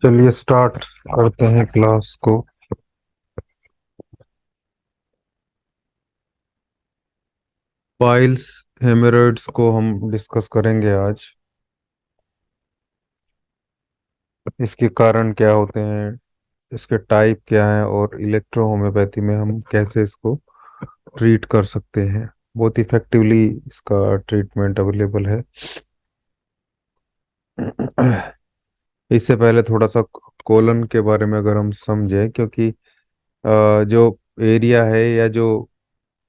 चलिए स्टार्ट करते हैं क्लास को। पाइल्स हेमरॉइड्स को हम डिस्कस करेंगे आज। इसके कारण क्या होते हैं, इसके टाइप क्या हैं और इलेक्ट्रो होम्योपैथी में हम कैसे इसको ट्रीट कर सकते हैं। बहुत इफेक्टिवली इसका ट्रीटमेंट अवेलेबल है। इससे पहले थोड़ा सा कोलन के बारे में अगर हम समझें, क्योंकि जो एरिया है या जो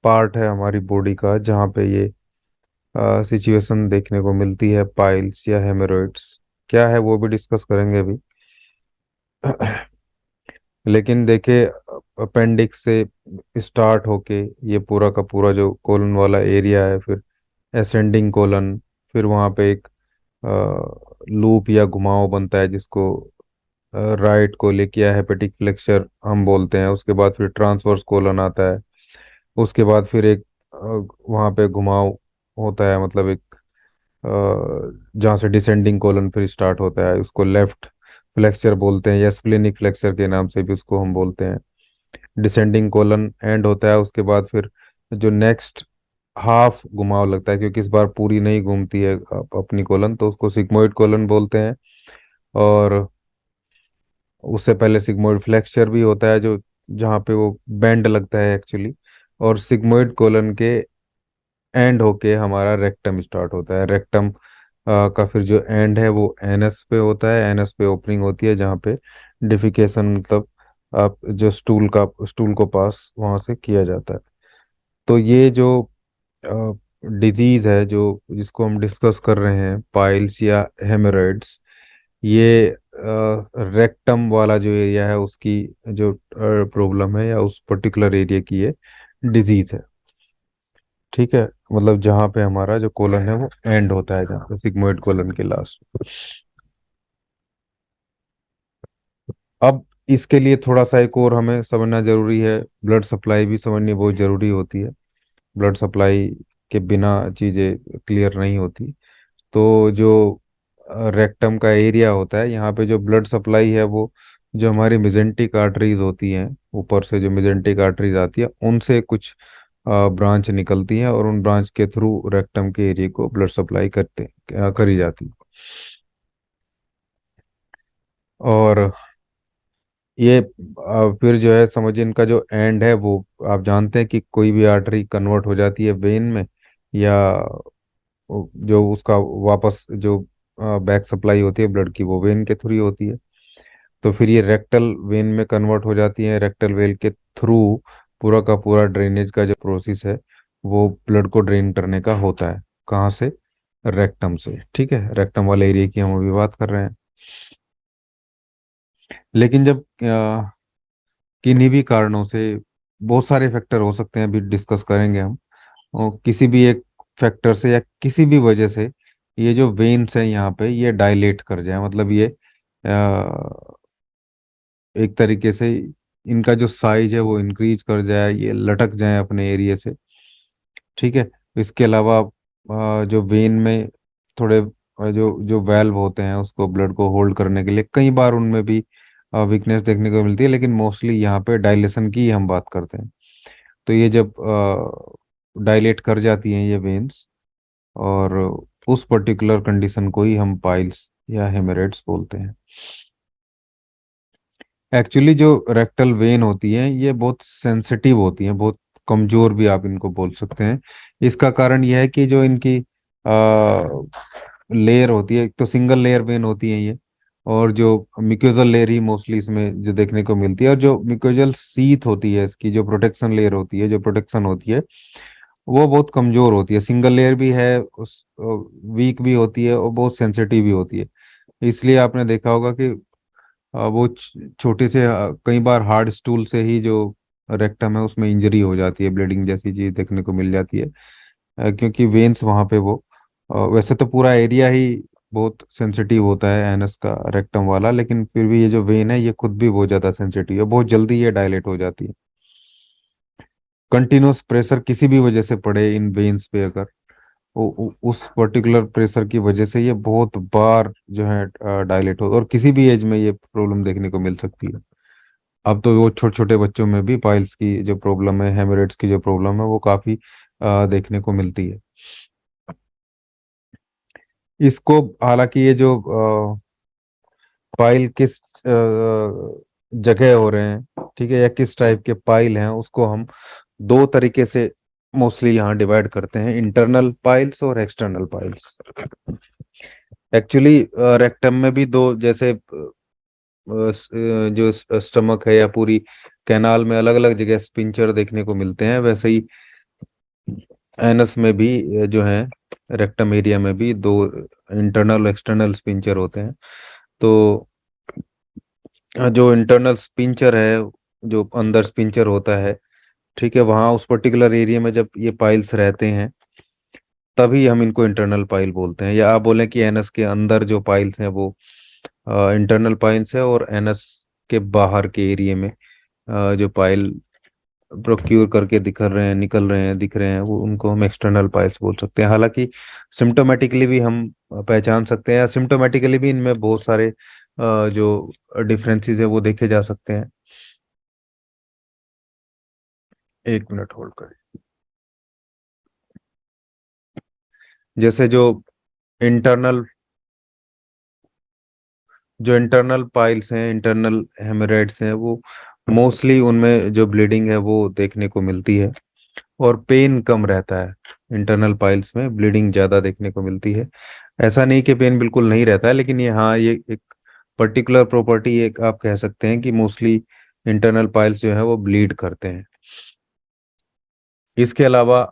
पार्ट है हमारी बॉडी का जहाँ पे ये सिचुएशन देखने को मिलती है, पाइल्स या हेमोरॉइड्स क्या है वो भी डिस्कस करेंगे अभी। लेकिन देखिए, अपेंडिक्स से स्टार्ट होके ये पूरा का पूरा जो कोलन वाला एरिया है, फिर एसेंडिंग कोलन, फिर वहाँ पे एक लूप या घुमाव बनता है जिसको राइट को लेके या हेपेटिक फ्लेक्सर हम बोलते हैं। उसके बाद फिर ट्रांसवर्स कोलन आता है। उसके बाद फिर एक वहाँ पे घुमाव होता है, मतलब एक जहाँ से डिसेंडिंग कोलन फिर स्टार्ट होता है, उसको लेफ्ट फ्लेक्सर बोलते हैं या स्प्लेनिक फ्लेक्सर के नाम से भी उसको हम बोलते हैं। डिसेंडिंग कोलन एंड होता है, उसके बाद फिर जो नेक्स्ट हाफ घुमाव लगता है, क्योंकि इस बार पूरी नहीं घूमती है अपनी कोलन, तो उसको सिग्मोइड कोलन बोलते हैं। और उससे पहले सिग्मोइड फ्लेक्सर भी होता है, जो जहाँ पे वो बेंड लगता है एक्चुअली। और सिग्मोइड कोलन के एंड होके हमारा रेक्टम स्टार्ट होता है। रेक्टम का फिर जो एंड है वो एनएस पे होता है। एनएस पे ओपनिंग होती है जहाँ पे डिफिकेशन, मतलब आप जो स्टूल को पास वहां से किया जाता है। तो ये जो डिजीज है जो जिसको हम डिस्कस कर रहे हैं, पाइल्स या हेमोरॉइड्स, ये रेक्टम वाला जो एरिया है उसकी जो प्रॉब्लम है, या उस पर्टिकुलर एरिया की ये डिजीज है। ठीक है, मतलब जहाँ पे हमारा जो कोलन है वो एंड होता है, जहाँ पे सिग्मोइड कोलन के लास्ट। अब इसके लिए थोड़ा सा एक और हमें समझना जरूरी है, ब्लड सप्लाई भी समझनी बहुत जरूरी होती है। ब्लड सप्लाई के बिना चीज़ें क्लियर नहीं होती। तो जो रेक्टम का एरिया होता है, यहाँ पे जो ब्लड सप्लाई है वो जो हमारी मिजेंटिक आर्टरीज होती हैं, ऊपर से जो मिजेंटिक आर्टरीज आती है उनसे कुछ ब्रांच निकलती हैं, और उन ब्रांच के थ्रू रेक्टम के एरिया को ब्लड सप्लाई करी जाती है। और ये फिर जो है समझिए, इनका जो एंड है वो आप जानते हैं कि कोई भी आर्टरी कन्वर्ट हो जाती है वेन में, या जो उसका वापस जो बैक सप्लाई होती है ब्लड की वो वेन के थ्रू ही होती है। तो फिर ये रेक्टल वेन में कन्वर्ट हो जाती है। रेक्टल वेल के थ्रू पूरा का पूरा ड्रेनेज का जो प्रोसेस है वो ब्लड को ड्रेन करने का होता है। कहाँ से? रेक्टम से। ठीक है, रेक्टम वाले एरिया की हम अभी बात कर रहे हैं। लेकिन जब किन्हीं भी कारणों से, बहुत सारे फैक्टर हो सकते हैं, अभी डिस्कस करेंगे हम, और किसी भी एक फैक्टर से या किसी भी वजह से ये जो वेन्स हैं यहाँ पे ये डायलेट कर जाए, मतलब ये एक तरीके से इनका जो साइज है वो इंक्रीज कर जाए, ये लटक जाए अपने एरिया से। ठीक है। इसके अलावा जो वेन में थोड़े जो जो वेल्व होते हैं उसको ब्लड को होल्ड करने के लिए कई बार उनमें भी वीकनेस देखने को मिलती है, लेकिन मोस्टली यहाँ पे डायलेशन की ही हम बात करते हैं। तो ये जब डायलेट कर जाती हैं ये वेन्स, और उस पर्टिकुलर कंडीशन को ही हम पाइल्स या हेमरेट्स बोलते हैं। एक्चुअली जो रेक्टल वेन होती है ये बहुत सेंसिटिव होती है, बहुत कमजोर भी आप इनको बोल सकते हैं। इसका कारण यह है कि जो इनकी लेयर होती है, एक तो सिंगल लेयर वेन होती है ये, और जो म्यूकोजल लेयर ही मोस्टली इसमें जो देखने को मिलती है, और जो म्यूकोजल सीथ होती है इसकी जो प्रोटेक्शन लेयर होती है, जो प्रोटेक्शन होती है वो बहुत कमजोर होती है। सिंगल लेयर भी है, उस वीक भी होती है और बहुत सेंसिटिव भी होती है। इसलिए आपने देखा होगा कि वो छोटे से कई बार हार्ड स्टूल से ही जो रेक्टम है उसमें इंजरी हो जाती है, ब्लीडिंग जैसी चीज देखने को मिल जाती है। क्योंकि वेन्स वहाँ पे वो वैसे तो पूरा एरिया ही बहुत सेंसिटिव होता है एनस का, रेक्टम वाला, लेकिन फिर भी ये जो वेन है ये खुद भी बहुत ज्यादा सेंसिटिव है, बहुत जल्दी ये डायलेट हो जाती है। कंटिन्यूस प्रेशर किसी भी वजह से पड़े इन वेन्स पे अगर, उस पर्टिकुलर प्रेशर की वजह से ये बहुत बार जो है डायलेट हो, और किसी भी एज में ये प्रॉब्लम देखने को मिल सकती है। अब तो वो छोटे छोटे बच्चों में भी पाइल्स की जो प्रॉब्लम है, हेमोरेड्स की जो प्रॉब्लम है, वो काफी देखने को मिलती है। इसको हालांकि ये जो पाइल किस जगह हो रहे हैं, ठीक है, या किस टाइप के पाइल हैं, उसको हम दो तरीके से मोस्टली यहाँ डिवाइड करते हैं, इंटरनल पाइल्स और एक्सटर्नल पाइल्स। एक्चुअली रेक्टम में भी दो, जैसे जो स्टमक है या पूरी कैनाल में अलग अलग जगह स्पिंचर देखने को मिलते हैं, वैसे ही एनस में भी जो है, रेक्टम एरिया में भी दो इंटरनल एक्सटर्नल स्पिंचर होते हैं। तो जो इंटरनल स्पिंचर है, जो अंदर स्पिंचर होता है, ठीक है, वहाँ उस पर्टिकुलर एरिया में जब ये पाइल्स रहते हैं, तभी हम इनको इंटरनल पाइल बोलते हैं। या आप बोलें कि एनस के अंदर जो पाइल्स हैं वो इंटरनल पाइल्स है, और एनस के बाहर के एरिया में जो पाइल प्रोक्यूर करके निकल रहे हैं, दिख रहे हैं, वो उनको हम एक्सटर्नल पाइल्स बोल सकते हैं। हालांकि सिम्टोमेटिकली भी हम पहचान सकते हैं, या सिम्टोमेटिकली भी इनमें बहुत सारे जो डिफरेंसेस है वो देखे जा सकते हैं। एक मिनट होल्ड करें। जैसे इंटरनल जो इंटरनल पाइल्स हैं, इंटरनल हेमोरेड्स हैं, वो मोस्टली उनमें जो ब्लीडिंग है वो देखने को मिलती है, और पेन कम रहता है। इंटरनल पाइल्स में ब्लीडिंग ज़्यादा देखने को मिलती है। ऐसा नहीं कि पेन बिल्कुल नहीं रहता है, लेकिन ये, हाँ, ये एक पर्टिकुलर प्रॉपर्टी एक आप कह सकते हैं कि मोस्टली इंटरनल पाइल्स जो है वो ब्लीड करते हैं। इसके अलावा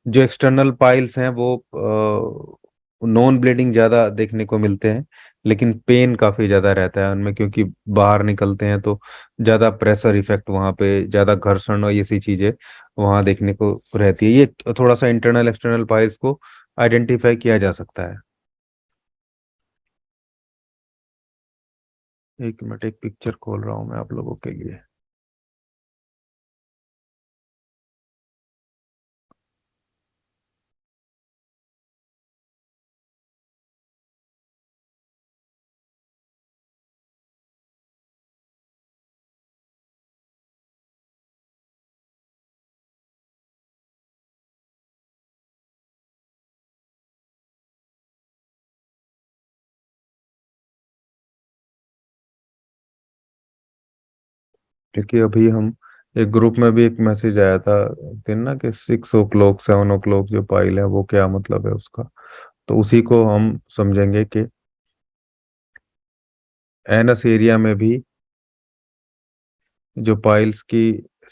जो एक्सटर्नल पाइल्स हैं वो नॉन ब्लीडिंग ज़्यादा देखने को मिलते हैं, लेकिन पेन काफ़ी ज़्यादा रहता है उनमें, क्योंकि बाहर निकलते हैं तो ज़्यादा प्रेशर इफेक्ट वहाँ पे, ज़्यादा घर्षण और ये सी चीज़ें वहाँ देखने को रहती है। ये थोड़ा सा इंटरनल एक्सटर्नल पाइल्स को आइडेंटिफाई किया जा सकता है। एक मिनट, एक पिक्चर खोल रहा हूँ मैं आप लोगों के लिए। क्योंकि अभी हम एक ग्रुप में भी एक मैसेज आया था दिन ना, कि 6 o'clock 7 o'clock जो पाइल है वो क्या मतलब है उसका। तो उसी को हम समझेंगे कि एनस एरिया में भी जो पाइल्स की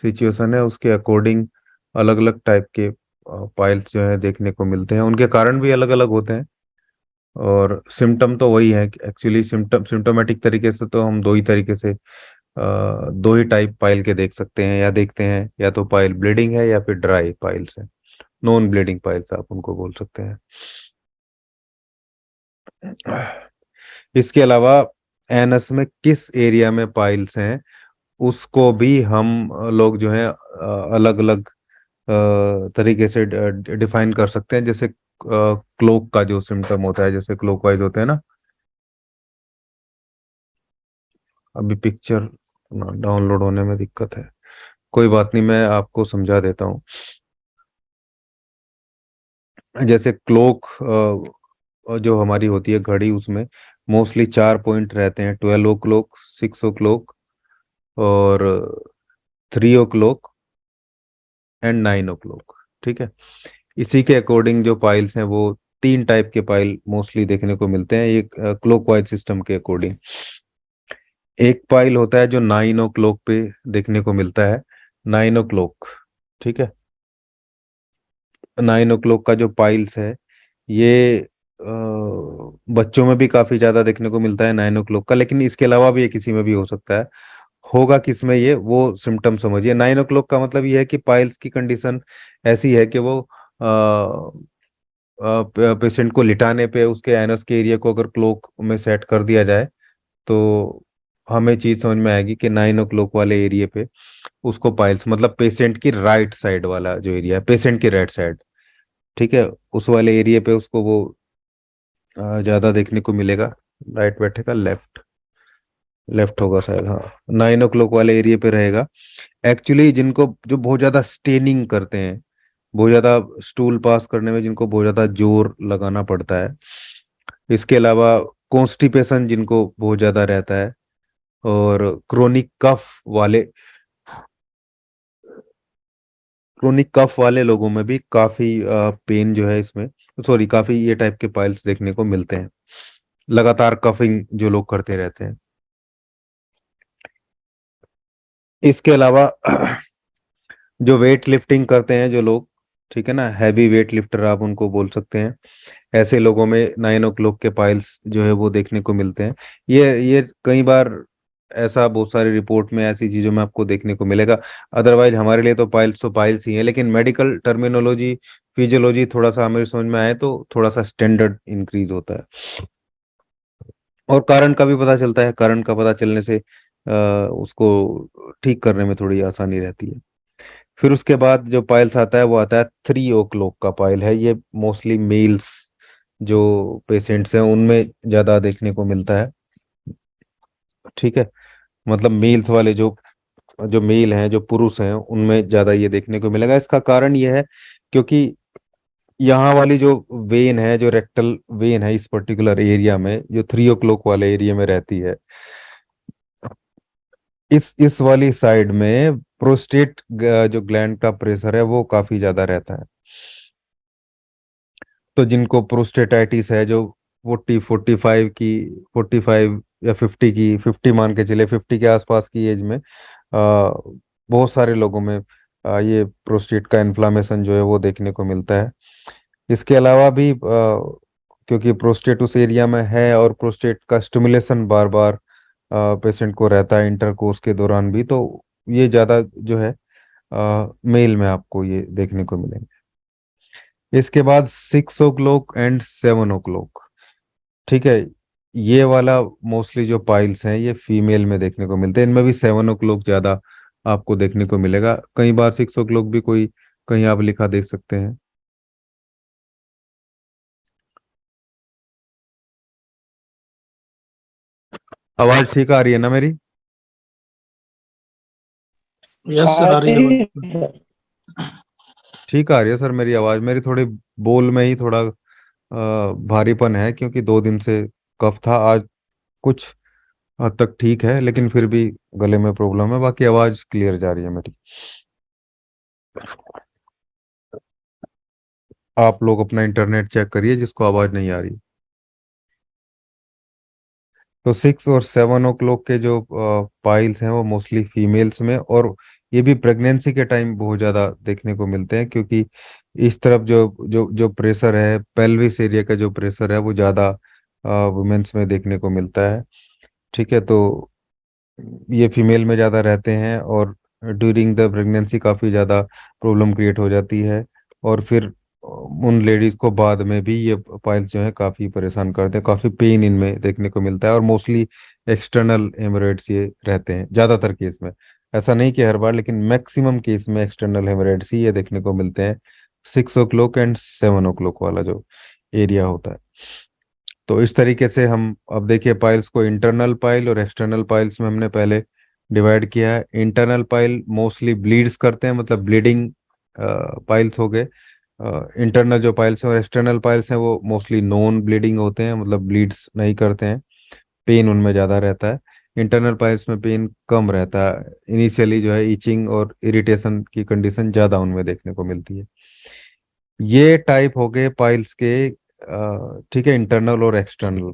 सिचुएशन है, उसके अकॉर्डिंग अलग अलग टाइप के पाइल्स जो है देखने को मिलते हैं। उनके कारण भी अलग अलग होते हैं, और सिम्टम तो वही है। एक्चुअली सिम्टोमेटिक तरीके से तो हम दो ही तरीके से दो ही टाइप पाइल के देख सकते हैं, या देखते हैं, या तो पाइल ब्लीडिंग है या फिर ड्राई पाइल्स है। नॉन ब्लीडिंग पाइल्स आप उनको बोल सकते हैं। इसके अलावा एनस में किस एरिया में पाइल्स हैं, उसको भी हम लोग जो है अलग अलग तरीके से डिफाइन कर सकते हैं। जैसे क्लोक का जो सिम्टम होता है, जैसे क्लोकवाइज होते हैं ना। अभी पिक्चर डाउनलोड होने में दिक्कत है, कोई बात नहीं, मैं आपको समझा देता हूँ। जैसे क्लोक जो हमारी होती है घड़ी, उसमें मोस्टली 4 पॉइंट रहते हैं: 12 o'clock, 6 o'clock, और 3 o'clock एंड 9 o'clock। ठीक है, इसी के अकॉर्डिंग जो पाइल्स हैं वो तीन टाइप के पाइल मोस्टली देखने को मिलते हैं, एक क्लॉकवाइज सिस्टम के अकॉर्डिंग। एक पाइल होता है जो 9 o'clock पे देखने को मिलता है, 9 o'clock। ठीक है, 9 o'clock का जो पाइल्स है, ये बच्चों में भी काफी ज्यादा देखने को मिलता है 9 o'clock का, लेकिन इसके अलावा भी ये किसी में भी हो सकता है। होगा किसमें, ये वो सिम्टम समझिए। 9 o'clock का मतलब ये है कि पाइल्स की कंडीशन ऐसी है कि वो पेशेंट को लिटाने पे उसके एनस के एरिया को अगर क्लोक में सेट कर दिया जाए, तो हमें चीज समझ में आएगी कि 9 o'clock वाले एरिया पे उसको पाइल्स, मतलब पेशेंट की राइट साइड वाला जो एरिया है, पेशेंट की राइट साइड, ठीक है, उस वाले एरिया पे उसको वो ज्यादा देखने को मिलेगा। राइट बैठेगा, लेफ्ट, लेफ्ट होगा शायद, हाँ। 9 o'clock वाले एरिया पे रहेगा। एक्चुअली जिनको, जो बहुत ज्यादा स्टेनिंग करते हैं, बहुत ज्यादा स्टूल पास करने में जिनको बहुत ज्यादा जोर लगाना पड़ता है, इसके अलावा कॉन्स्टिपेशन जिनको बहुत ज्यादा रहता है, और क्रोनिक कफ वाले, क्रोनिक कफ वाले लोगों में भी काफी पेन जो है इसमें, सॉरी, काफी ये टाइप के पाइल्स देखने को मिलते हैं, लगातार कफिंग जो लोग करते रहते हैं। इसके अलावा जो वेट लिफ्टिंग करते हैं जो लोग, ठीक है ना, हैवी वेट लिफ्टर आप उनको बोल सकते हैं, ऐसे लोगों में 9 o'clock के पाइल्स जो है वो देखने को मिलते हैं। ये कई बार ऐसा बहुत सारी रिपोर्ट में ऐसी चीजों में आपको देखने को मिलेगा। अदरवाइज हमारे लिए तो पाइल्स ही है, लेकिन मेडिकल टर्मिनोलॉजी, फिजियोलॉजी थोड़ा सा हमें समझ में आए तो थोड़ा सा स्टैंडर्ड इंक्रीज होता है। और कारण का भी पता चलता है, कारण का पता चलने से उसको ठीक करने में थोड़ी आसानी रहती है। फिर उसके बाद जो पाइल्स आता है वो आता है 3 o'clock का पाइल है। ये मोस्टली मेल्स जो पेशेंट्स हैं उनमें ज्यादा देखने को मिलता है, ठीक है, मतलब मेल्स वाले जो, जो मेल हैं, जो पुरुष हैं, उनमें ज्यादा ये देखने को मिलेगा। इसका कारण ये है क्योंकि यहाँ वाली जो वेन है, जो रेक्टल वेन है इस पर्टिकुलर एरिया में, जो 3 o'clock वाले एरिया में रहती है, इस वाली साइड में प्रोस्टेट जो ग्लैंड का प्रेशर है वो काफी ज्यादा रहता है। तो जिनको प्रोस्टेटाइटिस है, जो 45 की, 45 या 50 की, 50 मान के चले, 50 के आसपास की एज में बहुत सारे लोगों में ये प्रोस्टेट का इन्फ्लामेशन जो है वो देखने को मिलता है। इसके अलावा भी क्योंकि प्रोस्टेट उस एरिया में है और प्रोस्टेट का स्टिमुलेशन बार बार पेशेंट को रहता है इंटरकोर्स के दौरान भी, तो ये ज़्यादा जो है मेल में आपको ये देखने को मिलेंगे। इसके बाद 6 o'clock एंड 7 o'clock, ठीक है, ये वाला मोस्टली जो पाइल्स हैं ये फीमेल में देखने को मिलते हैं। इनमें भी 7 o'clock ज़्यादा आपको देखने को मिलेगा। कई बार 6 o'clock भी कोई कहीं आप लिखा देख सकते हैं। आवाज़ ठीक आ रही है ना मेरी? यस सर, आ रही है अरे आवाज। ठीक आ रही है सर मेरी आवाज़। मेरी थोड़ी बोल में ही थोड़ा भारीपन है, क्योंकि 2 दिन से कफ था। आज कुछ हद तक ठीक है, लेकिन फिर भी गले में प्रॉब्लम है। बाकी आवाज़ क्लियर जा रही है मेरी। आप लोग अपना इंटरनेट चेक करिए जिसको आवाज़ नहीं आ रही। तो 6 और 7 o'clock के जो पाइल्स हैं वो मोस्टली फीमेल्स में, और ये भी प्रेगनेंसी के टाइम बहुत ज़्यादा देखने को मिलते हैं, क्योंकि इस तरफ जो जो जो प्रेशर है, पेल्विस एरिया का जो प्रेशर है वो ज़्यादा वुमेन्स में देखने को मिलता है, ठीक है। तो ये फीमेल में ज़्यादा रहते हैं, और ड्यूरिंग द प्रेगनेंसी काफ़ी ज़्यादा प्रॉब्लम क्रिएट हो जाती है। और फिर उन लेडीज़ को बाद में भी ये पाइल्स जो है काफ़ी परेशान करते हैं, काफ़ी पेन इनमें देखने को मिलता है, और मोस्टली एक्सटर्नल हेमरेड्स ये रहते हैं ज़्यादातर केस में। ऐसा नहीं कि हर बार, लेकिन मैक्सिमम केस में एक्सटर्नल हेमरेड्स ही ये देखने को मिलते हैं 6 o'clock एंड 7 o'clock वाला जो एरिया होता है। तो इस तरीके से हम अब देखिए पाइल्स को इंटरनल पाइल और एक्सटर्नल पाइल्स में हमने पहले डिवाइड किया है। इंटरनल पाइल मोस्टली ब्लीड्स करते हैं, मतलब ब्लीडिंग पाइल्स हो गए इंटरनल जो पाइल्स हैं। और एक्सटर्नल पाइल्स हैं वो मोस्टली नॉन ब्लीडिंग होते हैं, मतलब ब्लीड्स नहीं करते हैं, पेन उनमें ज़्यादा रहता है। इंटरनल पाइल्स में पेन कम रहता है, इनिशियली जो है इचिंग और इरिटेशन की कंडीशन ज़्यादा उनमें देखने को मिलती है। ये टाइप हो गए पाइल्स के, ठीक है, इंटरनल और एक्सटर्नल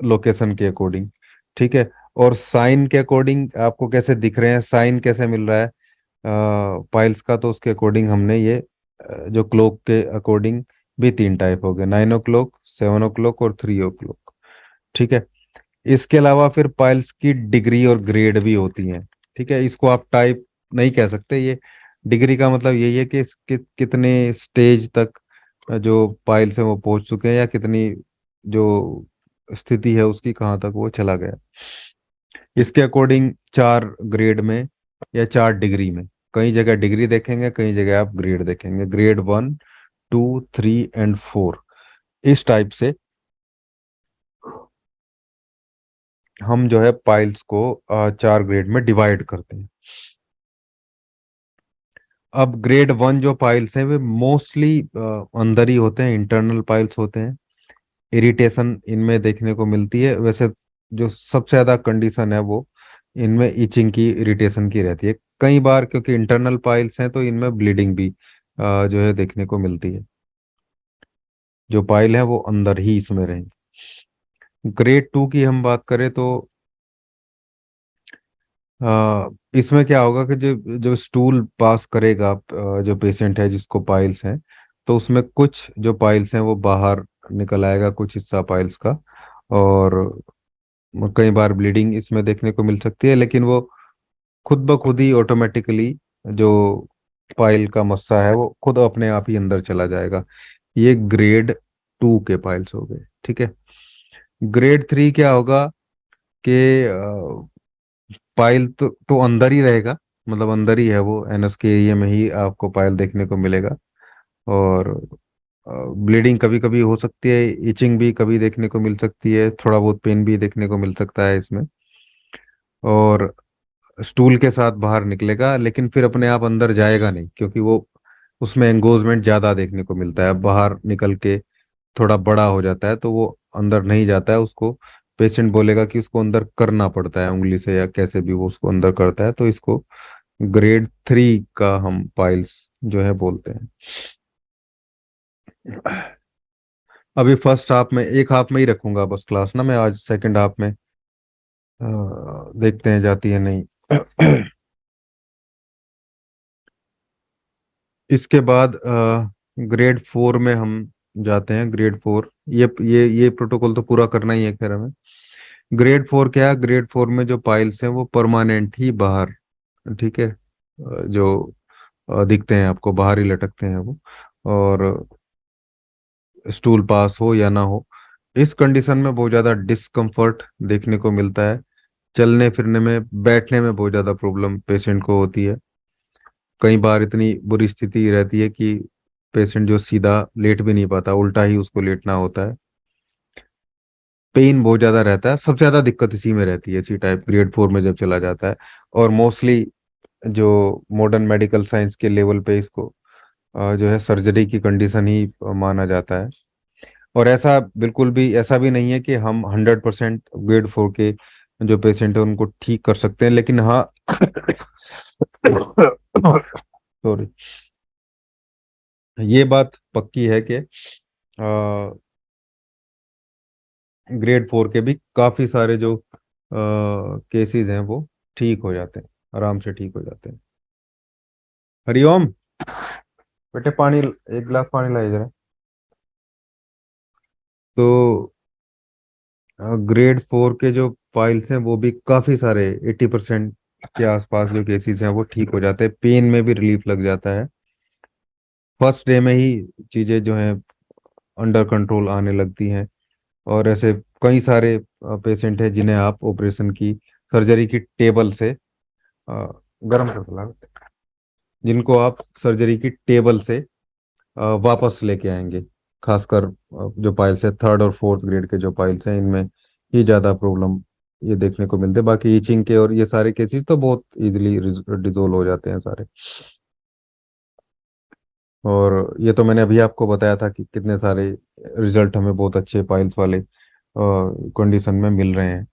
लोकेशन के अकॉर्डिंग, ठीक है। और साइन के अकॉर्डिंग आपको कैसे दिख रहे हैं, साइन कैसे मिल रहा है पाइल्स का, तो उसके अकॉर्डिंग हमने ये जो क्लॉक के अकॉर्डिंग भी 3 टाइप हो गए, 9 o'clock, 7 o'clock और 3 o'clock, ठीक है। इसके अलावा फिर पाइल्स की डिग्री और ग्रेड भी होती हैं, ठीक है। इसको आप टाइप नहीं कह सकते। ये डिग्री का मतलब यही है कि कितने स्टेज तक जो पाइल्स है वो पहुंच चुके हैं, या कितनी जो स्थिति है उसकी कहाँ तक वो चला गया। इसके अकॉर्डिंग 4 ग्रेड में या 4 डिग्री में, कई जगह डिग्री देखेंगे, कई जगह आप ग्रेड देखेंगे, ग्रेड 1, 2, 3 एंड 4, इस टाइप से हम जो है पाइल्स को 4 ग्रेड में डिवाइड करते हैं। अब ग्रेड 1 जो पाइल्स हैं वे मोस्टली अंदर ही होते हैं, इंटरनल पाइल्स होते हैं। इरिटेशन इनमें देखने को मिलती है। वैसे जो सबसे ज्यादा कंडीशन है वो इनमें इचिंग की, इरिटेशन की रहती है। कई बार क्योंकि इंटरनल पाइल्स हैं तो इनमें ब्लीडिंग भी जो है देखने को मिलती है। जो पाइल है वो अंदर ही इसमें रहेंगे। ग्रेड 2 की हम बात करें तो इसमें क्या होगा कि जो जो स्टूल पास करेगा जो पेशेंट है जिसको पाइल्स हैं, तो उसमें कुछ जो पाइल्स हैं वो बाहर निकल आएगा, कुछ हिस्सा पाइल्स का। और कई बार ब्लीडिंग इसमें देखने को मिल सकती है, लेकिन वो खुद ब खुद ही ऑटोमेटिकली जो पाइल का मस्सा है वो खुद अपने आप ही अंदर चला जाएगा। ये ग्रेड 2 के पाइल्स हो गए, ठीक है। ग्रेड 3 क्या होगा कि पाइल तो अंदर ही रहेगा, मतलब अंदर ही है वो, एनस के एरिया में ही आपको पाइल देखने को मिलेगा। और ब्लीडिंग कभी कभी हो सकती है, इचिंग भी कभी देखने को मिल सकती है, थोड़ा बहुत पेन भी देखने को मिल सकता है इसमें। और स्टूल के साथ बाहर निकलेगा, लेकिन फिर अपने आप अंदर जाएगा नहीं, क्योंकि वो उसमें एंगोजमेंट ज्यादा देखने को मिलता है। बाहर निकल के थोड़ा बड़ा हो जाता है तो वो अंदर नहीं जाता है। उसको पेशेंट बोलेगा कि उसको अंदर करना पड़ता है उंगली से या कैसे भी वो उसको अंदर करता है, तो इसको ग्रेड 3 का हम पाइल्स जो है बोलते हैं। अभी फर्स्ट हाफ में, एक हाफ में ही रखूंगा बस क्लास ना मैं आज, सेकंड हाफ में देखते हैं जाती है नहीं। इसके बाद ग्रेड 4 में हम जाते हैं। ग्रेड 4, ये प्रोटोकॉल तो पूरा करना ही है खैर हमें। ग्रेड 4 क्या है? ग्रेड 4 में जो पाइल्स हैं वो परमानेंट ही बाहर, ठीक है, जो दिखते हैं आपको, बाहर ही लटकते हैं वो। और स्टूल पास हो या ना हो, इस कंडीशन में बहुत ज़्यादा डिस्कम्फर्ट देखने को मिलता है। चलने फिरने में, बैठने में बहुत ज़्यादा प्रॉब्लम पेशेंट को होती है। कई बार इतनी बुरी स्थिति रहती है कि पेशेंट जो सीधा लेट भी नहीं पाता, उल्टा ही उसको लेटना होता है। पेन बहुत ज़्यादा रहता है, सबसे ज़्यादा दिक्कत इसी में रहती है, इसी टाइप ग्रेड 4 में जब चला जाता है। और मोस्टली जो मॉडर्न मेडिकल साइंस के लेवल पे इसको जो है सर्जरी की कंडीशन ही माना जाता है। और ऐसा बिल्कुल भी ऐसा भी नहीं है कि हम 100% ग्रेड 4 के जो पेशेंट है उनको ठीक कर सकते हैं, लेकिन हाँ सॉरी, ये बात पक्की है कि ग्रेड 4 के भी काफी सारे जो केसेस हैं वो ठीक हो जाते हैं, आराम से ठीक हो जाते हैं। हरिओम, बेटे पानी, एक गिलास पानी लाइए जरा। तो ग्रेड 4 के जो पाइल्स हैं वो भी काफी सारे, 80% के आसपास जो केसेस हैं वो ठीक हो जाते हैं, पेन में भी रिलीफ लग जाता है। फर्स्ट डे में ही चीजें जो हैं अंडर कंट्रोल आने लगती हैं। और ऐसे कई सारे पेशेंट हैं जिन्हें आप ऑपरेशन की, सर्जरी की टेबल से गर्म कर ला, जिनको आप सर्जरी की टेबल से वापस लेके आएंगे। खासकर जो पाइल्स है 3rd और 4th ग्रेड के जो पाइल्स हैं, इनमें ही ज़्यादा प्रॉब्लम ये देखने को मिलते हैं। बाकी ईचिंग के और ये सारे केसेस तो बहुत इजीली डिजोल्व हो जाते हैं सारे। और ये तो मैंने अभी आपको बताया था कि कितने सारे रिजल्ट हमें बहुत अच्छे पाइल्स वाले कंडीशन में मिल रहे हैं।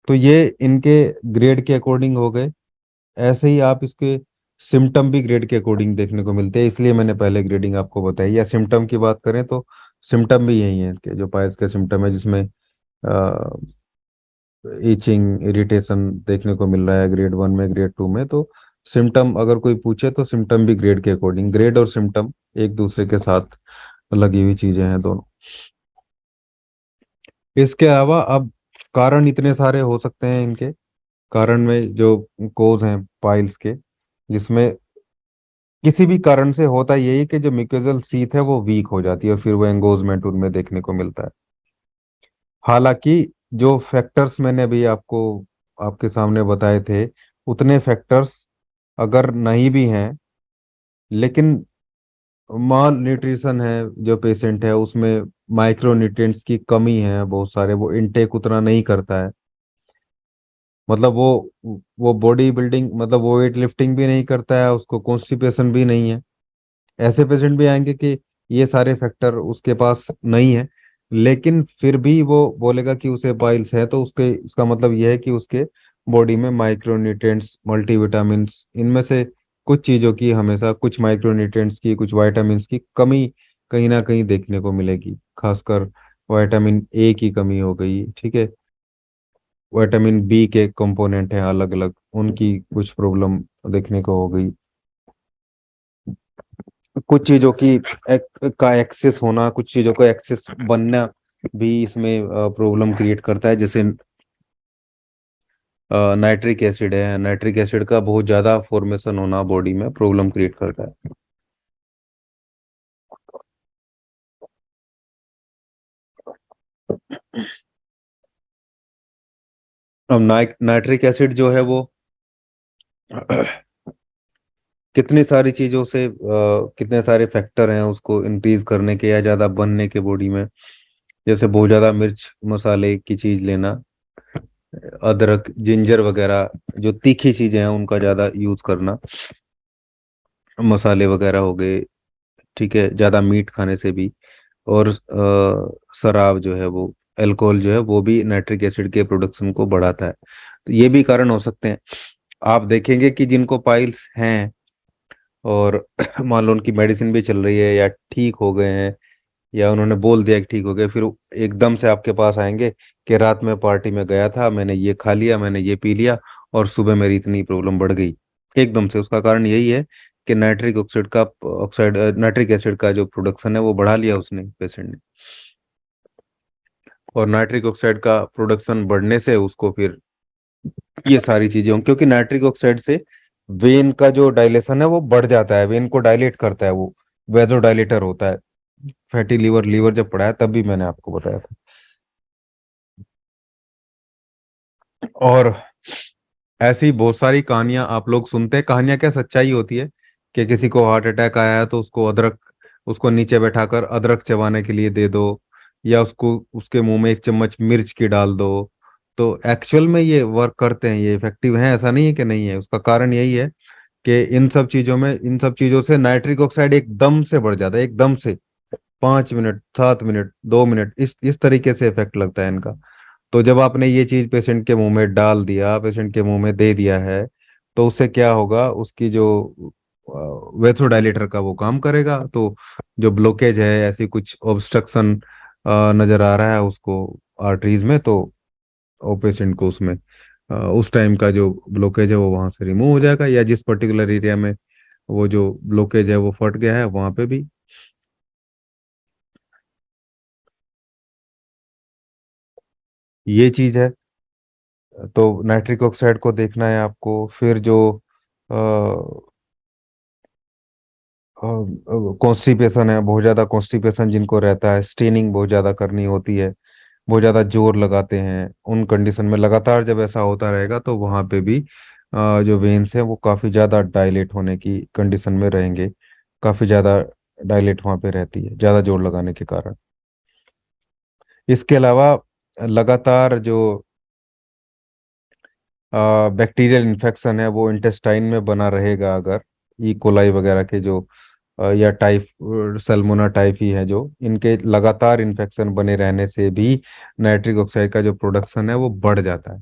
तो ये इनके ग्रेड के अकॉर्डिंग हो गए। ऐसे ही आप इसके सिम्टम भी ग्रेड के अकॉर्डिंग देखने को मिलते हैं, इसलिए मैंने पहले ग्रेडिंग आपको बताई। या सिम्टम की बात करें तो सिम्टम भी यही है कि जो पाइल्स के सिम्टम है, जिसमें ईचिंग, इरिटेशन देखने को मिल रहा है ग्रेड 1 में, ग्रेड 2 में। तो सिम्टम अगर कोई पूछे तो सिम्टम भी ग्रेड के अकॉर्डिंग, ग्रेड और सिम्टम एक दूसरे के साथ लगी हुई चीजें हैं दोनों। इसके अलावा अब कारण इतने सारे हो सकते हैं इनके। कारण में जो कोज हैं पाइल्स के, जिसमें किसी भी कारण से होता यही है कि जो म्यूकोजल सीथ है वो वीक हो जाती है और फिर वो एंगोजमेंट उनमें देखने को मिलता है। हालांकि जो फैक्टर्स मैंने अभी आपको आपके सामने बताए थे, उतने फैक्टर्स अगर नहीं भी हैं, लेकिन माल न्यूट्रिशन है जो पेशेंट है उसमें, माइक्रो न्यूट्रिएंट्स की कमी है बहुत सारे, वो इनटेक उतना नहीं करता है, मतलब वो बॉडी बिल्डिंग मतलब वो वेट लिफ्टिंग भी नहीं करता है, उसको कॉन्स्टिपेशन भी नहीं है। ऐसे पेशेंट भी आएंगे कि ये सारे फैक्टर उसके पास नहीं है, लेकिन फिर भी वो बोलेगा कि उसे पाइल्स है, तो उसके उसका मतलब यह है कि उसके बॉडी में माइक्रोन्यूट्रिएंट्स, मल्टीविटामिन्स, इनमें से कुछ चीज़ों की हमेशा, कुछ माइक्रोन्यूट्रिएंट्स की, कुछ विटामिन्स की कमी कहीं ना कहीं देखने को मिलेगी। खासकर विटामिन ए की कमी हो गई, ठीक है, विटामिन बी के कंपोनेंट हैं अलग अलग, उनकी कुछ प्रॉब्लम देखने को हो गई। कुछ चीजों की का एक्सेस होना, कुछ चीजों का एक्सेस बनना भी इसमें प्रॉब्लम क्रिएट करता है। जैसे नाइट्रिक एसिड है, नाइट्रिक एसिड का बहुत ज्यादा फॉर्मेशन होना बॉडी में प्रॉब्लम क्रिएट करता है। अब नाइट्रिक एसिड जो है वो कितनी सारी चीजों से कितने सारे फैक्टर हैं उसको इंक्रीज करने के या ज्यादा बनने के बॉडी में। जैसे बहुत ज्यादा मिर्च मसाले की चीज लेना, अदरक, जिंजर वगैरह, जो तीखी चीजें हैं उनका ज्यादा यूज करना, मसाले वगैरह हो गए, ठीक है, ज्यादा मीट खाने से भी। और शराब जो है वो, अल्कोहल जो है वो भी नाइट्रिक एसिड के प्रोडक्शन को बढ़ाता है। तो ये भी कारण हो सकते हैं। आप देखेंगे कि जिनको पाइल्स हैं और मान लो उनकी मेडिसिन भी चल रही है या ठीक हो गए हैं, या उन्होंने बोल दिया कि ठीक हो गए, फिर एकदम से आपके पास आएंगे कि रात में पार्टी में गया था, मैंने ये खा लिया, मैंने ये पी लिया, और सुबह मेरी इतनी प्रॉब्लम बढ़ गई एकदम से। उसका कारण यही है कि नाइट्रिक एसिड का जो प्रोडक्शन है वो बढ़ा लिया उसने, पेशेंट ने। और नाइट्रिक ऑक्साइड का प्रोडक्शन बढ़ने से उसको फिर ये सारी चीजें हों, क्योंकि नाइट्रिक ऑक्साइड से वेन का जो डायलेशन है वो बढ़ जाता है, वेन को डायलेट करता है वो, वेजो डायलेटर होता है। फैटी लीवर, लीवर जब पढ़ाया तब भी मैंने आपको बताया था। और ऐसी बहुत सारी कहानियां आप लोग सुनते हैं, कहानियां क्या सच्चाई होती है कि किसी को हार्ट अटैक आया है तो उसको अदरक, उसको नीचे बैठाकर अदरक चबाने के लिए दे दो, या उसको उसके मुंह में एक चम्मच मिर्च की डाल दो। तो एक्चुअल में ये वर्क करते हैं, ये इफेक्टिव हैं, ऐसा नहीं है कि नहीं है। उसका कारण यही है कि इन सब चीजों से नाइट्रिक ऑक्साइड एकदम से बढ़ जाता है, एकदम से 5 मिनट, 7 मिनट, 2 मिनट, इस तरीके से इफेक्ट लगता है इनका। तो जब आपने ये चीज पेशेंट के मुंह में डाल दिया, पेशेंट के मुंह में दे दिया है, तो उससे क्या होगा, उसकी जो वेसोडाइलेटर का वो काम करेगा, तो जो ब्लॉकेज है, ऐसी कुछ ऑब्स्ट्रक्शन नजर आ रहा है उसको आर्टरीज में, तो वो पेशेंट को उसमें उस टाइम का जो ब्लॉकेज है वो वहां से रिमूव हो जाएगा, या जिस पर्टिकुलर एरिया में वो जो ब्लॉकेज है वो फट गया है वहां पे भी। ये चीज है। तो नाइट्रिक ऑक्साइड को देखना है आपको। फिर जो कॉन्स्टिपेशन है, बहुत ज़्यादा कॉन्स्टिपेशन जिनको रहता है, स्ट्रेनिंग बहुत ज़्यादा करनी होती है, बहुत ज़्यादा जोर लगाते हैं, उन कंडीशन में लगातार जब ऐसा होता रहेगा तो वहाँ पे भी जो वेन्स हैं वो काफ़ी ज़्यादा डायलेट होने की कंडीशन में रहेंगे, काफ़ी ज़्यादा डायलेट वहाँ पे रहती है ज़्यादा जोर लगाने के कारण। इसके अलावा लगातार जो बैक्टीरियल इन्फेक्शन है वो इंटेस्टाइन में बना रहेगा, अगर ई कोलाई वगैरह के जो या टाइप सल्मोना टाइफी है, जो इनके लगातार इन्फेक्शन बने रहने से भी नाइट्रिक ऑक्साइड का जो प्रोडक्शन है वो बढ़ जाता है।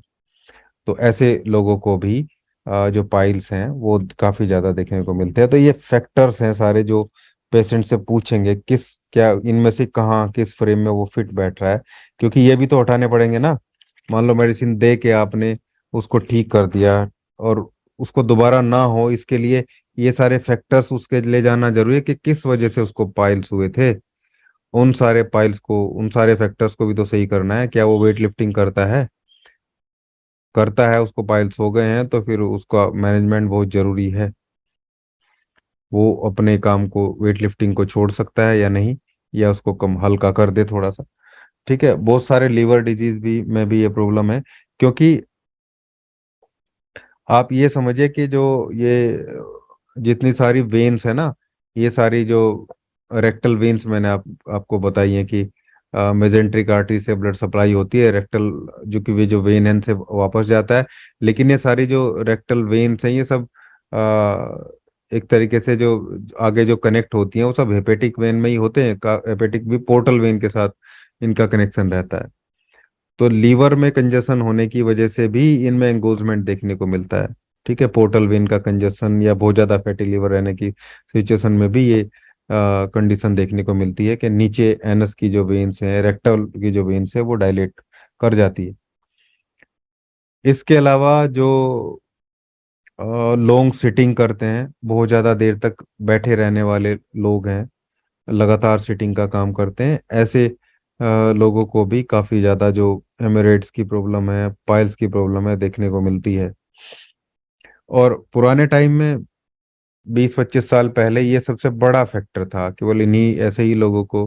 तो ऐसे लोगों को भी जो पाइल्स हैं वो काफी ज्यादा देखने को मिलते हैं। तो ये फैक्टर्स हैं सारे जो पेशेंट से पूछेंगे किस क्या इनमें से कहाँ किस फ्रेम में वो फिट बैठ रहा है, क्योंकि ये भी तो हटाने पड़ेंगे ना। मान लो मेडिसिन दे के आपने उसको ठीक कर दिया, और उसको दोबारा ना हो इसके लिए ये सारे फैक्टर्स उसके ले जाना जरूरी है कि किस वजह से उसको पाइल्स हुए थे। उन सारे पाइल्स को, उन सारे फैक्टर्स को भी तो सही करना है। क्या वो वेट लिफ्टिंग करता है? करता है, उसको पाइल्स हो गए हैं, तो फिर उसका मैनेजमेंट बहुत जरूरी है। वो अपने काम को, वेट लिफ्टिंग को छोड़ सकता है या नहीं, या उसको कम हल्का कर दे थोड़ा सा। ठीक है, बहुत सारे लीवर डिजीज भी में भी ये प्रॉब्लम है, क्योंकि आप ये समझिए कि जो ये जितनी सारी वेन्स है ना, ये सारी जो रेक्टल वेन्स मैंने आपको बताई है कि मेजेंट्रिक आर्टरी से ब्लड सप्लाई होती है रेक्टल, जो कि वे जो वेन है से वापस जाता है। लेकिन ये सारी जो रेक्टल वेन्स हैं ये सब एक तरीके से जो आगे जो कनेक्ट होती हैं वो सब हेपेटिक वेन में ही होते हैं, हेपेटिक भी पोर्टल वेन के साथ इनका कनेक्शन रहता है। तो लीवर में कंजेशन होने की वजह से भी इनमें एंगोजमेंट देखने को मिलता है। ठीक है, पोर्टल वेन का कंजेशन या बहुत ज्यादा फैटी लीवर रहने की सिचुएशन में भी ये कंडीशन देखने को मिलती है कि नीचे एनस की जो वेन्स है, रेक्टल की जो वेन्स है वो डायलेट कर जाती है। इसके अलावा जो लॉन्ग सिटिंग करते हैं, बहुत ज्यादा देर तक बैठे रहने वाले लोग हैं, लगातार सिटिंग का काम करते हैं, ऐसे लोगों को भी काफी ज्यादा जो हेमोरेड्स की प्रॉब्लम है, पाइल्स की प्रॉब्लम है देखने को मिलती है। और पुराने टाइम में 20-25 साल पहले ये सबसे बड़ा फैक्टर था, केवल इन्हीं ऐसे ही लोगों को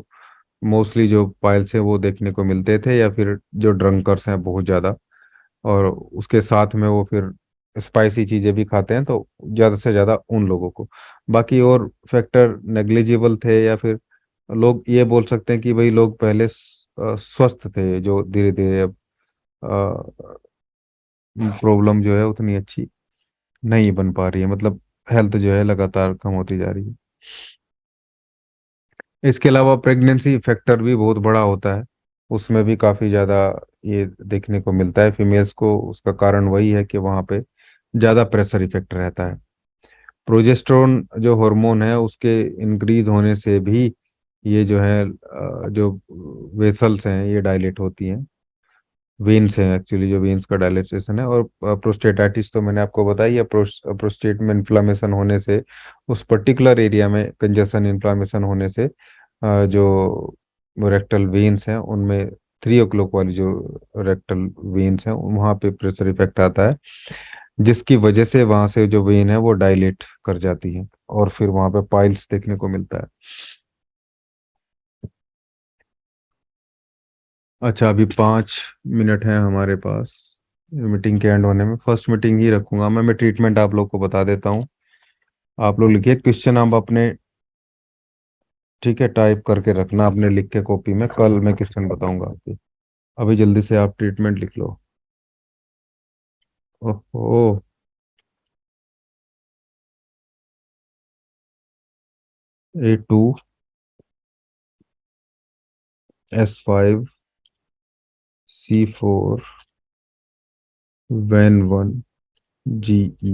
मोस्टली जो पाइल्स है वो देखने को मिलते थे, या फिर जो ड्रंकर्स हैं बहुत ज्यादा, और उसके साथ में वो फिर स्पाइसी चीजें भी खाते हैं, तो ज्यादा से ज्यादा उन लोगों को। बाकी और फैक्टर नेग्लिजिबल थे, या फिर लोग ये बोल सकते हैं कि भाई लोग पहले स्वस्थ थे, जो धीरे धीरे अब प्रॉब्लम जो है उतनी अच्छी नहीं बन पा रही है, मतलब हेल्थ जो है लगातार कम होती जा रही है। इसके अलावा प्रेगनेंसी फैक्टर भी बहुत बड़ा होता है, उसमें भी काफी ज्यादा ये देखने को मिलता है फीमेल्स को। उसका कारण वही है कि वहाँ पे ज्यादा प्रेशर इफेक्ट रहता है। प्रोजेस्टेरोन जो हार्मोन है उसके इंक्रीज होने से भी ये जो है जो वेसल्स हैं ये डायलेट होती हैं, वेन्स हैं एक्चुअली, जो वेन्स का डायलेटेशन है। और प्रोस्टेटाइटिस तो मैंने आपको बताई है, प्रोस्टेट में इन्फ्लामेशन होने से, उस पर्टिकुलर एरिया में कंजेशन इन्फ्लामेशन होने से जो रेक्टल वेन्स हैं उनमें 3 o'clock वाली जो रेक्टल वेन्स हैं वहाँ पे प्रेशर इफेक्ट आता है, जिसकी वजह से वहाँ से जो वेन है वो डायलेट कर जाती है, और फिर वहाँ पे पाइल्स देखने को मिलता है। अच्छा, अभी 5 मिनट है हमारे पास मीटिंग के एंड होने में, फर्स्ट मीटिंग ही रखूंगा मैं ट्रीटमेंट आप लोग को बता देता हूँ। आप लोग लिखिए क्वेश्चन, आप अपने, ठीक है, टाइप करके रखना अपने लिख के कॉपी में, कल मैं क्वेश्चन बताऊंगा आपको। अभी जल्दी से आप ट्रीटमेंट लिख लो। ओहो। A2, S5, C4, Ven 1, GE।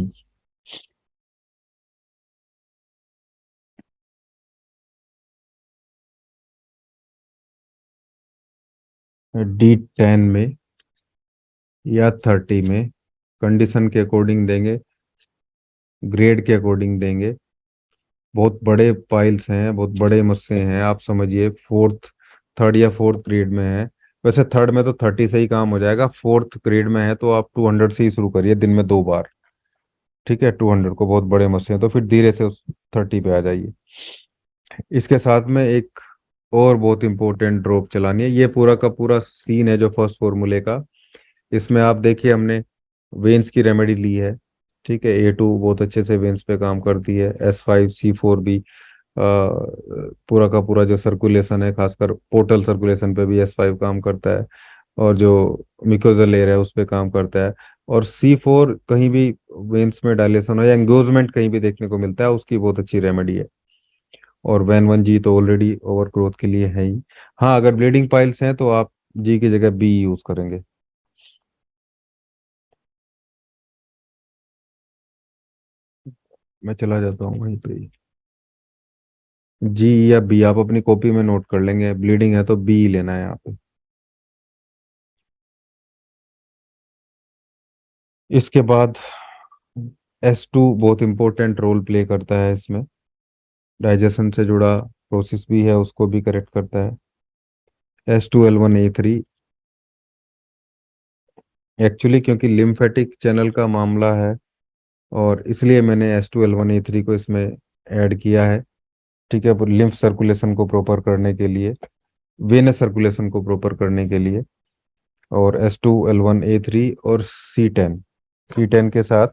D10 में या 30 में, कंडीशन के अकॉर्डिंग देंगे, ग्रेड के अकॉर्डिंग देंगे। बहुत बड़े पाइल्स हैं, बहुत बड़े मस्से हैं, आप समझिए फोर्थ, थर्ड या फोर्थ ग्रेड में है। वैसे थर्ड में तो 30 से ही काम हो जाएगा, फोर्थ ग्रेड में है तो आप 200 से ही शुरू करिए दिन में 2 बार। ठीक है, 200 को बहुत बड़े मस्से हैं तो फिर धीरे से उस 30 पे आ जाइए। इसके साथ में एक और बहुत इंपॉर्टेंट ड्रॉप चलानी है, ये पूरा का पूरा सीन है जो फर्स्ट फॉर्मूले का। इसमें आप देखिए हमने वेन्स की रेमेडी ली है, ठीक है, A2 बहुत अच्छे से वेन्स पे काम करती है, S5 C4 भी पूरा का पूरा जो सर्कुलेशन है, खासकर पोर्टल सर्कुलेशन पे भी S5 काम करता है, और जो म्यूकोजल लेयर है उस पे काम करता है। और C4 कहीं भी वेन्स में डायलेशन हो या एंगोजमेंट कहीं भी देखने को मिलता है उसकी बहुत अच्छी रेमेडी है। और Ven 1G तो ऑलरेडी ओवर ग्रोथ के लिए है ही। हाँ, अगर ब्लीडिंग पाइल्स हैं तो आप जी की जगह बी यूज करेंगे। मैं चला जाता हूँ वहीं पे ही। जी या बी आप अपनी कॉपी में नोट कर लेंगे, ब्लीडिंग है तो बी लेना है यहाँ पे। इसके बाद S2 बहुत इंपॉर्टेंट रोल प्ले करता है इसमें, डाइजेशन से जुड़ा प्रोसेस भी है उसको भी करेक्ट करता है। S2L1A3, एक्चुअली क्योंकि लिम्फेटिक चैनल का मामला है और इसलिए मैंने S2L1A3 को इसमें ऐड किया है। ठीक है, लिम्फ सर्कुलेशन को प्रॉपर करने के लिए। वेनस सर्कुलेशन को प्रॉपर करने के लिए। और S2L1A3 और C10 के साथ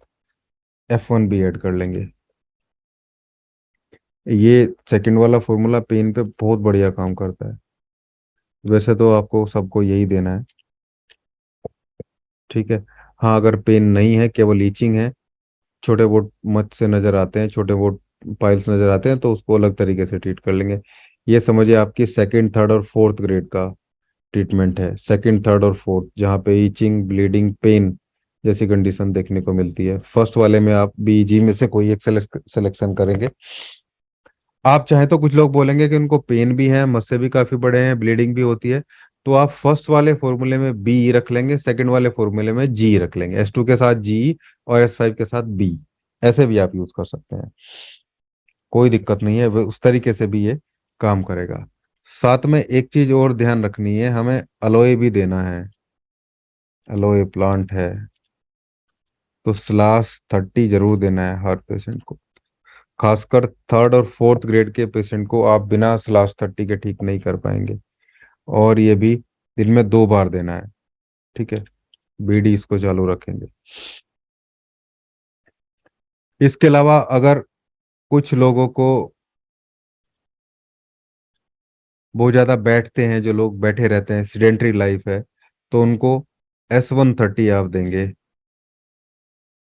F1 भी ऐड कर लेंगे। ये सेकंड वाला फॉर्मूला पेन पे बहुत बढ़िया काम करता है। वैसे तो आपको सबको यही देना है, ठीक है। हाँ, अगर पेन नहीं है, केवल ईचिंग है, छोटे बहुत मच से नजर आते हैं, छोटे बहुत पाइल्स नजर आते हैं, तो उसको अलग तरीके से ट्रीट कर लेंगे। ये समझिए आपकी सेकंड, थर्ड और फोर्थ ग्रेड का ट्रीटमेंट है। सेकंड, थर्ड और फोर्थ, जहाँ पे ईचिंग, ब्लीडिंग, पेन जैसी कंडीशन देखने को मिलती है। फर्स्ट वाले में आप बीजी में से कोई एक सिलेक्शन करेंगे। आप चाहें तो, कुछ लोग बोलेंगे कि उनको पेन भी है, मस्से भी काफी बड़े हैं, ब्लीडिंग भी होती है, तो आप फर्स्ट वाले फॉर्मूले में बी रख लेंगे, सेकंड वाले फॉर्मूले में जी रख लेंगे, S2 के साथ जी और S5 के साथ बी। ऐसे भी आप यूज कर सकते हैं, कोई दिक्कत नहीं है, उस तरीके से भी ये काम करेगा। साथ में एक चीज और ध्यान रखनी है, हमें अलोए भी देना है। अलोए प्लांट है, तो स्लास 30 जरूर देना है हर पेशेंट को। खासकर थर्ड और फोर्थ ग्रेड के पेशेंट को आप बिना स्लास 30 के ठीक नहीं कर पाएंगे। और ये भी दिन में 2 बार देना है, ठीक है। बीडी इसको चालू रखेंगे। इसके अलावा अगर कुछ लोगों को बहुत ज्यादा बैठते हैं, जो लोग बैठे रहते हैं, सीडेंटरी लाइफ है, तो उनको S130 आप देंगे।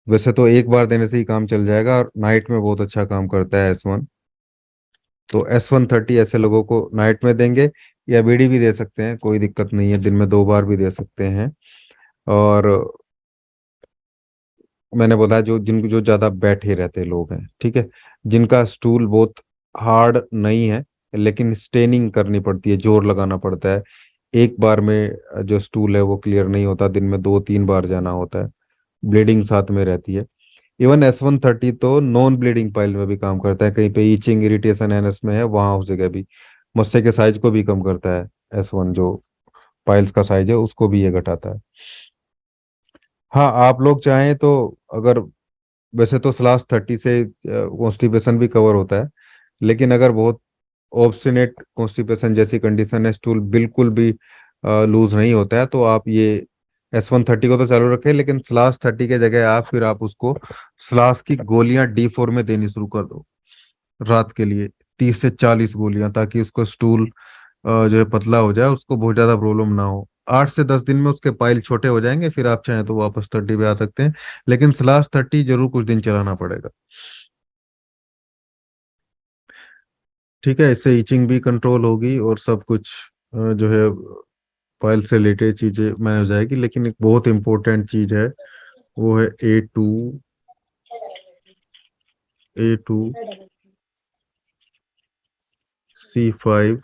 वैसे तो एक बार देने से ही काम चल जाएगा, और नाइट में बहुत अच्छा काम करता है S1। तो S130 ऐसे लोगों को नाइट में देंगे, या बीडी भी दे सकते हैं, कोई दिक्कत नहीं है, दिन में 2 बार भी दे सकते हैं। और मैंने बताया, जो ज्यादा बैठे रहते लोग हैं, ठीक है, जिनका स्टूल बहुत हार्ड नहीं है, लेकिन स्टेनिंग करनी पड़ती है, जोर लगाना पड़ता है, एक बार में जो स्टूल है वो क्लियर नहीं होता, दिन में 2-3 बार जाना होता है, ब्लीडिंग साथ में रहती है। इवन S130 तो नॉन ब्लीडिंग पाइल में भी काम करता है, कहीं पे ईचिंग, इरिटेशन एनस में है, वहां उस जगह भी मुस्से के साइज को भी कम करता है। S1 जो पाइल्स का साइज है उसको भी ये घटाता है। हाँ, आप लोग चाहें तो, अगर, वैसे तो स्लास 30 से कॉन्स्टिपेशन भी कवर होता है, लेकिन अगर बहुत ऑब्स्टिनेट कॉन्स्टिपेशन जैसी कंडीशन है, स्टूल बिल्कुल भी लूज नहीं होता है, तो आप ये S130 को तो चालू रखें, लेकिन स्लास 30 के जगह आप उसको स्लास की गोलियां D4 में देनी शुरू कर दो, रात के लिए 30 से 40 गोलियां, ताकि उसको स्टूल जो है पतला हो जाए, उसको बहुत ज्यादा प्रॉब्लम ना हो। 8 से 10 दिन में उसके पाइल छोटे हो जाएंगे, फिर आप चाहें तो वापस 30 पे आ सकते हैं, लेकिन स्लास 30 जरूर कुछ दिन चलाना पड़ेगा, ठीक है। इससे ईचिंग भी कंट्रोल होगी और सब कुछ जो है फाइल से रिलेटेड चीजें मैनेज हो जाएगी। लेकिन एक बहुत इंपॉर्टेंट चीज है, वो है A2 C5